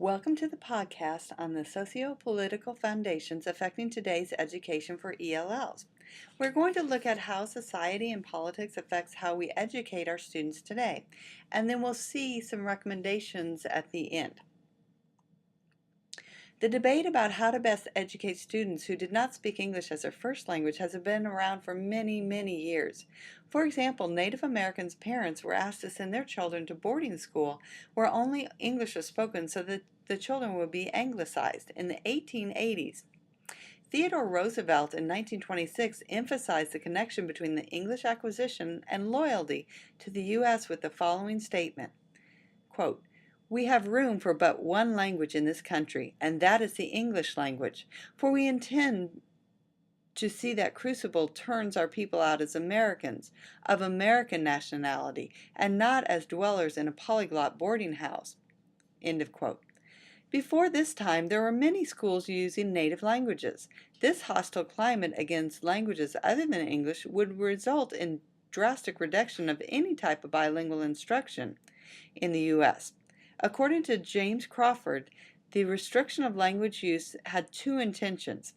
Welcome to the podcast on the sociopolitical foundations affecting today's education for ELLs. We're going to look at how society and politics affects how we educate our students today, and then we'll see some recommendations at the end. The debate about how to best educate students who did not speak English as their first language has been around for many years. For example, Native Americans' parents were asked to send their children to boarding school where only English was spoken so that the children would be anglicized in the 1880s. Theodore Roosevelt in 1926 emphasized the connection between the English acquisition and loyalty to the U.S. with the following statement, quote, "We have room for but one language in this country, and that is the English language, for we intend to see that crucible turns our people out as Americans, of American nationality, and not as dwellers in a polyglot boarding house." End of quote. Before this time, there were many schools using native languages. This hostile climate against languages other than English would result in drastic reduction of any type of bilingual instruction in the U.S. According to James Crawford, the restriction of language use had two intentions.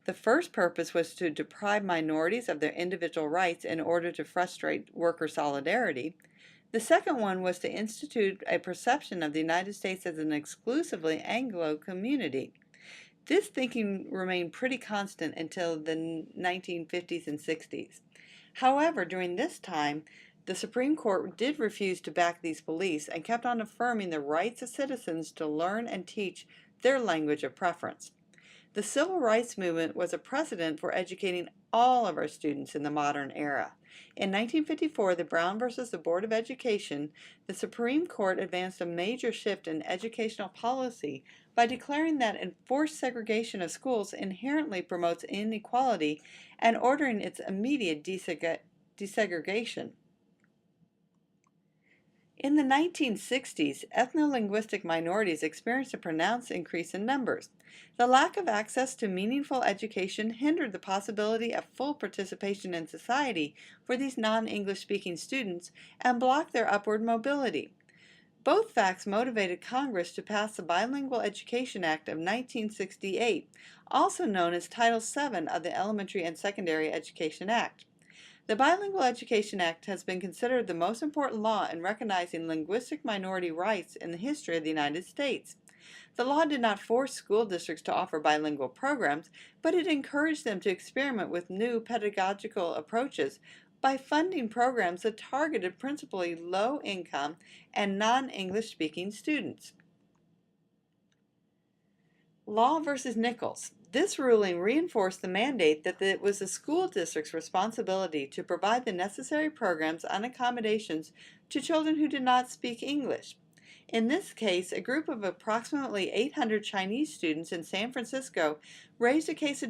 The first purpose was to deprive minorities of their individual rights in order to frustrate worker solidarity. The second one was to institute a perception of the United States as an exclusively Anglo community. This thinking remained pretty constant until the 1950s and 60s. However, during this time, the Supreme Court did refuse to back these beliefs and kept on affirming the rights of citizens to learn and teach their language of preference. The Civil Rights Movement was a precedent for educating all of our students in the modern era. In 1954, the Brown versus the Board of Education, the Supreme Court advanced a major shift in educational policy by declaring that enforced segregation of schools inherently promotes inequality and ordering its immediate desegregation. In the 1960s, ethno-linguistic minorities experienced a pronounced increase in numbers. The lack of access to meaningful education hindered the possibility of full participation in society for these non-English speaking students and blocked their upward mobility. Both facts motivated Congress to pass the Bilingual Education Act of 1968, also known as Title VII of the Elementary and Secondary Education Act. The Bilingual Education Act has been considered the most important law in recognizing linguistic minority rights in the history of the United States. The law did not force school districts to offer bilingual programs, but it encouraged them to experiment with new pedagogical approaches by funding programs that targeted principally low-income and non-English speaking students. Law versus Nichols. This ruling reinforced the mandate that it was the school district's responsibility to provide the necessary programs and accommodations to children who did not speak English. In this case, a group of approximately 800 Chinese students in San Francisco raised a case of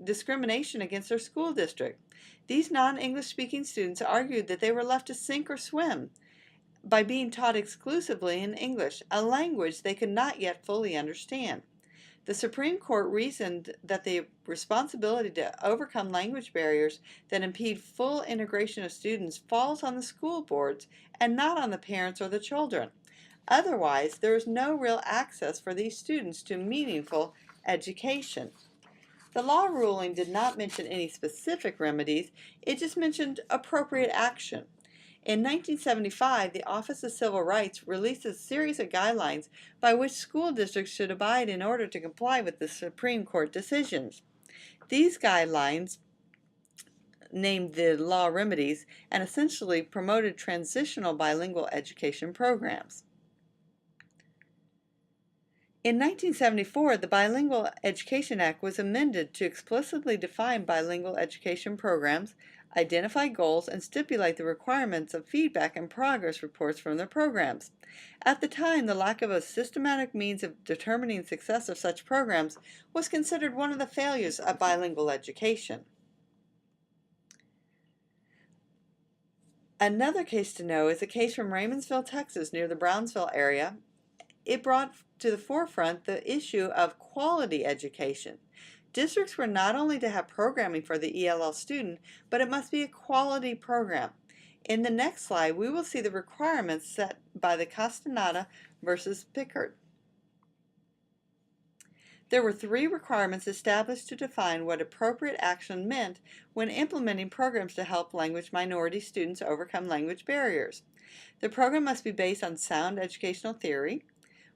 discrimination against their school district. These non-English speaking students argued that they were left to sink or swim by being taught exclusively in English, a language they could not yet fully understand. The Supreme Court reasoned that the responsibility to overcome language barriers that impede full integration of students falls on the school boards and not on the parents or the children. Otherwise, there is no real access for these students to meaningful education. The law ruling did not mention any specific remedies, it just mentioned appropriate action. In 1975, the Office of Civil Rights released a series of guidelines by which school districts should abide in order to comply with the Supreme Court decisions. These guidelines named the law remedies and essentially promoted transitional bilingual education programs. In 1974, the Bilingual Education Act was amended to explicitly define bilingual education programs, identify goals, and stipulate the requirements of feedback and progress reports from the programs. At the time, the lack of a systematic means of determining success of such programs was considered one of the failures of bilingual education. Another case to know is a case from Raymonsville, Texas, near the Brownsville area. It brought to the forefront the issue of quality education. Districts were not only to have programming for the ELL student, but it must be a quality program. In the next slide, we will see the requirements set by the Castaneda versus Pickard. There were 3 requirements established to define what appropriate action meant when implementing programs to help language minority students overcome language barriers. The program must be based on sound educational theory.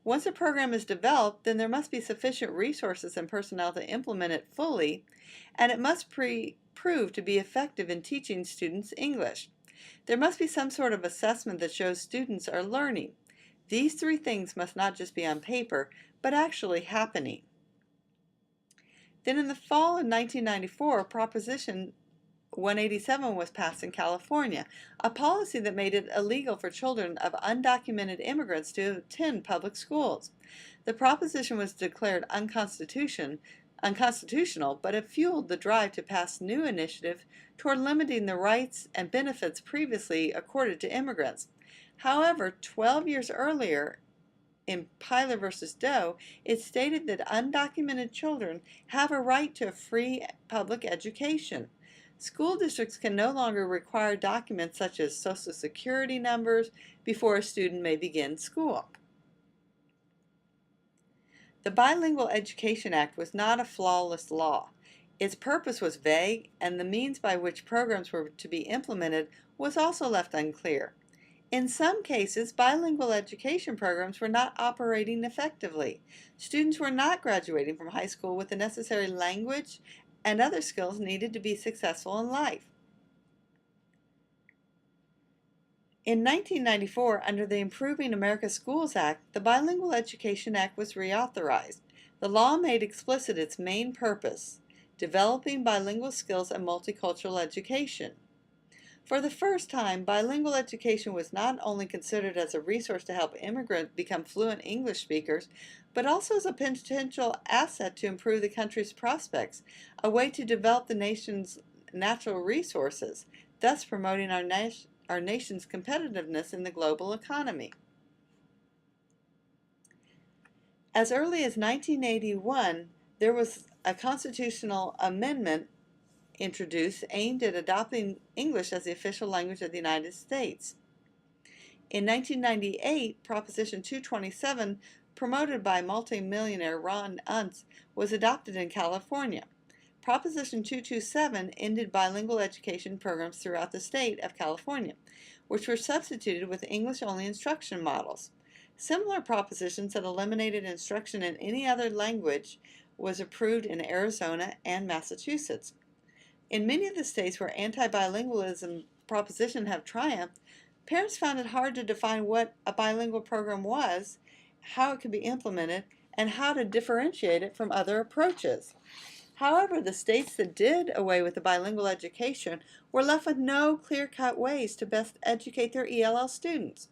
Once a program is developed, then there must be sufficient resources and personnel to implement it fully, and it must prove to be effective in teaching students English. There must be some sort of assessment that shows students are learning. These 3 things must not just be on paper, but actually happening. Then in the fall of 1994, Proposition 187 was passed in California, a policy that made it illegal for children of undocumented immigrants to attend public schools. The proposition was declared unconstitutional, but it fueled the drive to pass new initiatives toward limiting the rights and benefits previously accorded to immigrants. However, 12 years earlier, in Pyler versus Doe, it stated that undocumented children have a right to a free public education. School districts can no longer require documents such as Social Security numbers before a student may begin school. The Bilingual Education Act was not a flawless law. Its purpose was vague, and the means by which programs were to be implemented was also left unclear. In some cases, bilingual education programs were not operating effectively. Students were not graduating from high school with the necessary language and other skills needed to be successful in life. In 1994, under the Improving America Schools Act, the Bilingual Education Act was reauthorized. The law made explicit its main purpose, developing bilingual skills and multicultural education. For the first time, bilingual education was not only considered as a resource to help immigrants become fluent English speakers, but also as a potential asset to improve the country's prospects, a way to develop the nation's natural resources, thus promoting our nation's competitiveness in the global economy. As early as 1981, there was a constitutional amendment introduced aimed at adopting English as the official language of the United States. In 1998, Proposition 227, promoted by multimillionaire Ron Unz, was adopted in California. Proposition 227 ended bilingual education programs throughout the state of California, which were substituted with English-only instruction models. Similar propositions that eliminated instruction in any other language was approved in Arizona and Massachusetts. In many of the states where anti-bilingualism propositions have triumphed, parents found it hard to define what a bilingual program was, how it could be implemented, and how to differentiate it from other approaches. However, the states that did away with the bilingual education were left with no clear-cut ways to best educate their ELL students.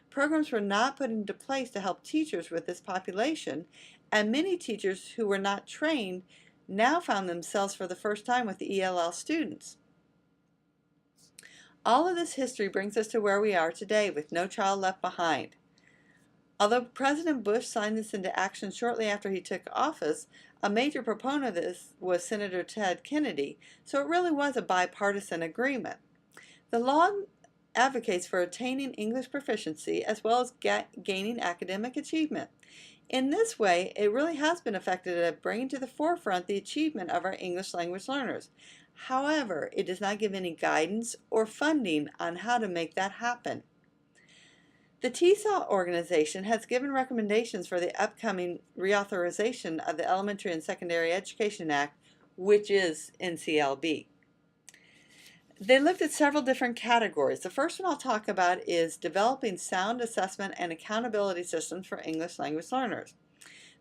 Programs were not put into place to help teachers with this population, and many teachers who were not trained now found themselves for the first time with the ELL students. All of this history brings us to where we are today with No Child Left Behind. Although President Bush signed this into action shortly after he took office, a major proponent of this was Senator Ted Kennedy, so it really was a bipartisan agreement. The law advocates for attaining English proficiency as well as gaining academic achievement. In this way, it really has been effective at bringing to the forefront the achievement of our English language learners. However, it does not give any guidance or funding on how to make that happen. The TESOL organization has given recommendations for the upcoming reauthorization of the Elementary and Secondary Education Act, which is NCLB. They looked at several different categories. The first one I'll talk about is developing sound assessment and accountability systems for English language learners.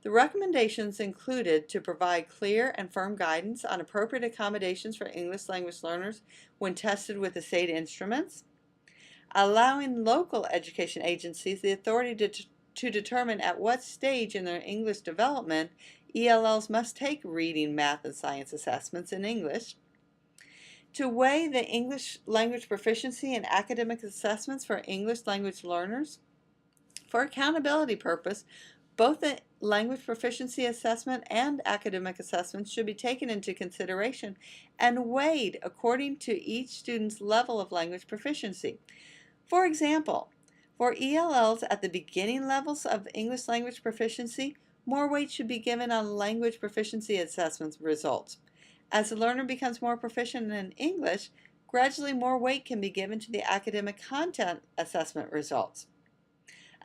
The recommendations included to provide clear and firm guidance on appropriate accommodations for English language learners when tested with the state instruments, allowing local education agencies the authority to determine at what stage in their English development ELLs must take reading, math, and science assessments in English, to weigh the English language proficiency and academic assessments for English language learners. For accountability purpose, both the language proficiency assessment and academic assessments should be taken into consideration and weighed according to each student's level of language proficiency. For example, for ELLs at the beginning levels of English language proficiency, More weight should be given on language proficiency assessment results. As the learner becomes more proficient in English, gradually more weight can be given to the academic content assessment results.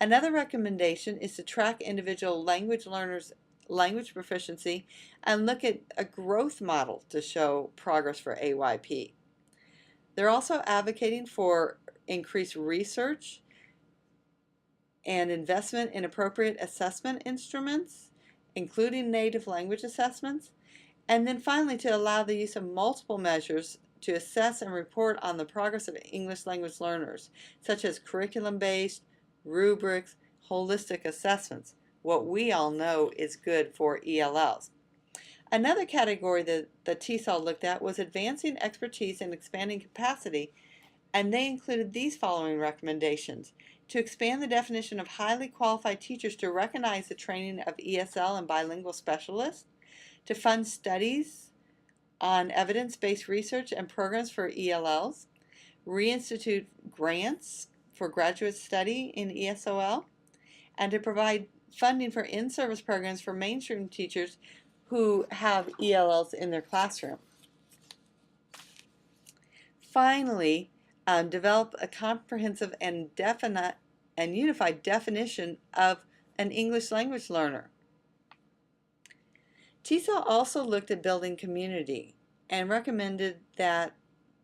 Another recommendation is to track individual language learners' language proficiency and look at a growth model to show progress for AYP. They're also advocating for increased research and investment in appropriate assessment instruments, including native language assessments, and then finally to allow the use of multiple measures to assess and report on the progress of English language learners, such as curriculum-based, rubrics, holistic assessments, what we all know is good for ELLs. Another category that the TESOL looked at was advancing expertise and expanding capacity, and they included these following recommendations: to expand the definition of highly qualified teachers to recognize the training of ESL and bilingual specialists, to fund studies on evidence-based research and programs for ELLs, reinstitute grants for graduate study in ESOL, and to provide funding for in-service programs for mainstream teachers who have ELLs in their classroom. Finally, develop a comprehensive and definite and unified definition of an English language learner. TESOL also looked at building community and recommended that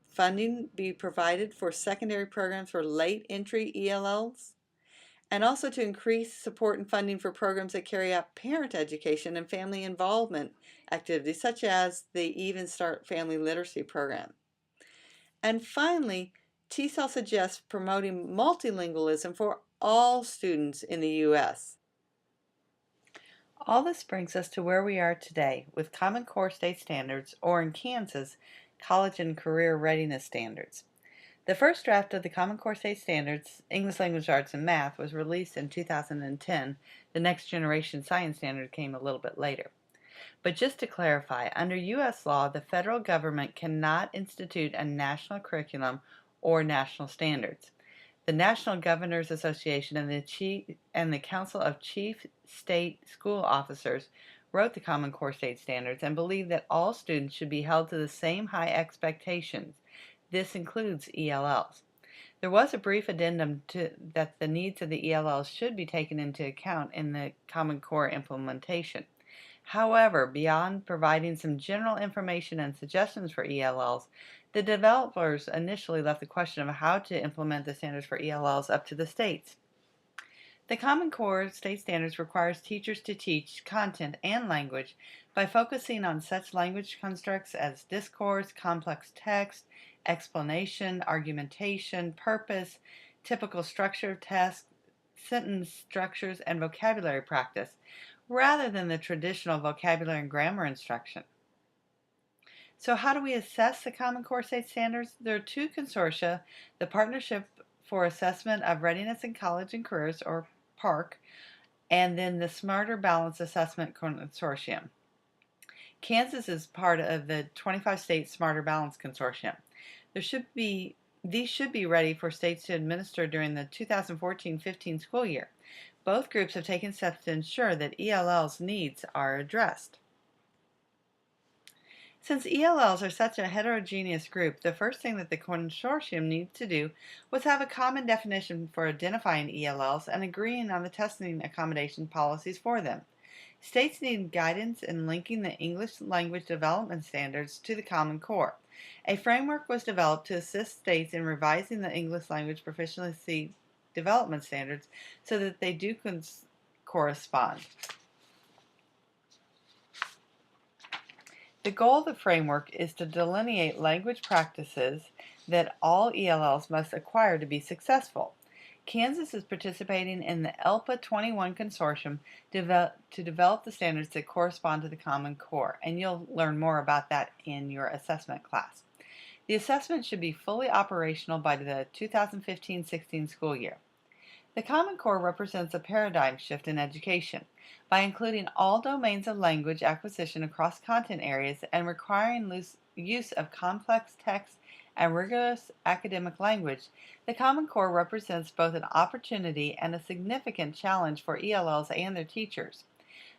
funding be provided for secondary programs for late entry ELLs, and also to increase support and funding for programs that carry out parent education and family involvement activities, such as the Even Start Family Literacy Program. And finally, TESOL suggests promoting multilingualism for all students in the U.S. All this brings us to where we are today with Common Core State Standards, or in Kansas, College and Career Readiness Standards. The first draft of the Common Core State Standards, English Language Arts and Math, was released in 2010. The Next Generation Science Standard came a little bit later. But just to clarify, under U.S. law, the federal government cannot institute a national curriculum or national standards. The National Governors Association and the Council of Chief State School Officers wrote the Common Core State Standards and believe that all students should be held to the same high expectations. This includes ELLs. There was a brief addendum that the needs of the ELLs should be taken into account in the Common Core implementation. However, beyond providing some general information and suggestions for ELLs, the developers initially left the question of how to implement the standards for ELLs up to the states. The Common Core State Standards requires teachers to teach content and language by focusing on such language constructs as discourse, complex text, explanation, argumentation, purpose, typical structure of text, sentence structures, and vocabulary practice, rather than the traditional vocabulary and grammar instruction. So how do we assess the Common Core State Standards? There are two consortia, the Partnership for Assessment of Readiness in College and Careers, or PARC, and then the Smarter Balance Assessment Consortium. Kansas is part of the 25-state Smarter Balance Consortium. These should be ready for states to administer during the 2014-15 school year. Both groups have taken steps to ensure that ELL's needs are addressed. Since ELLs are such a heterogeneous group, the first thing that the consortium needs to do was have a common definition for identifying ELLs and agreeing on the testing accommodation policies for them. States need guidance in linking the English language development standards to the Common Core. A framework was developed to assist states in revising the English language proficiency development standards so that they do correspond. The goal of the framework is to delineate language practices that all ELLs must acquire to be successful. Kansas is participating in the ELPA 21 consortium to develop the standards that correspond to the Common Core, and you'll learn more about that in your assessment class. The assessment should be fully operational by the 2015-16 school year. The Common Core represents a paradigm shift in education. By including all domains of language acquisition across content areas and requiring use of complex text and rigorous academic language, the Common Core represents both an opportunity and a significant challenge for ELLs and their teachers.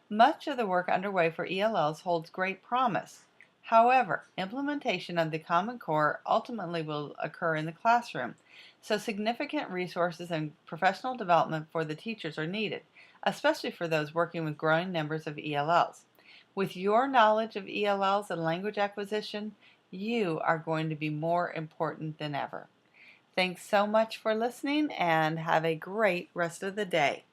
Much of the work underway for ELLs holds great promise. However, implementation of the Common Core ultimately will occur in the classroom, so significant resources and professional development for the teachers are needed, especially for those working with growing numbers of ELLs. With your knowledge of ELLs and language acquisition, you are going to be more important than ever. Thanks so much for listening and have a great rest of the day.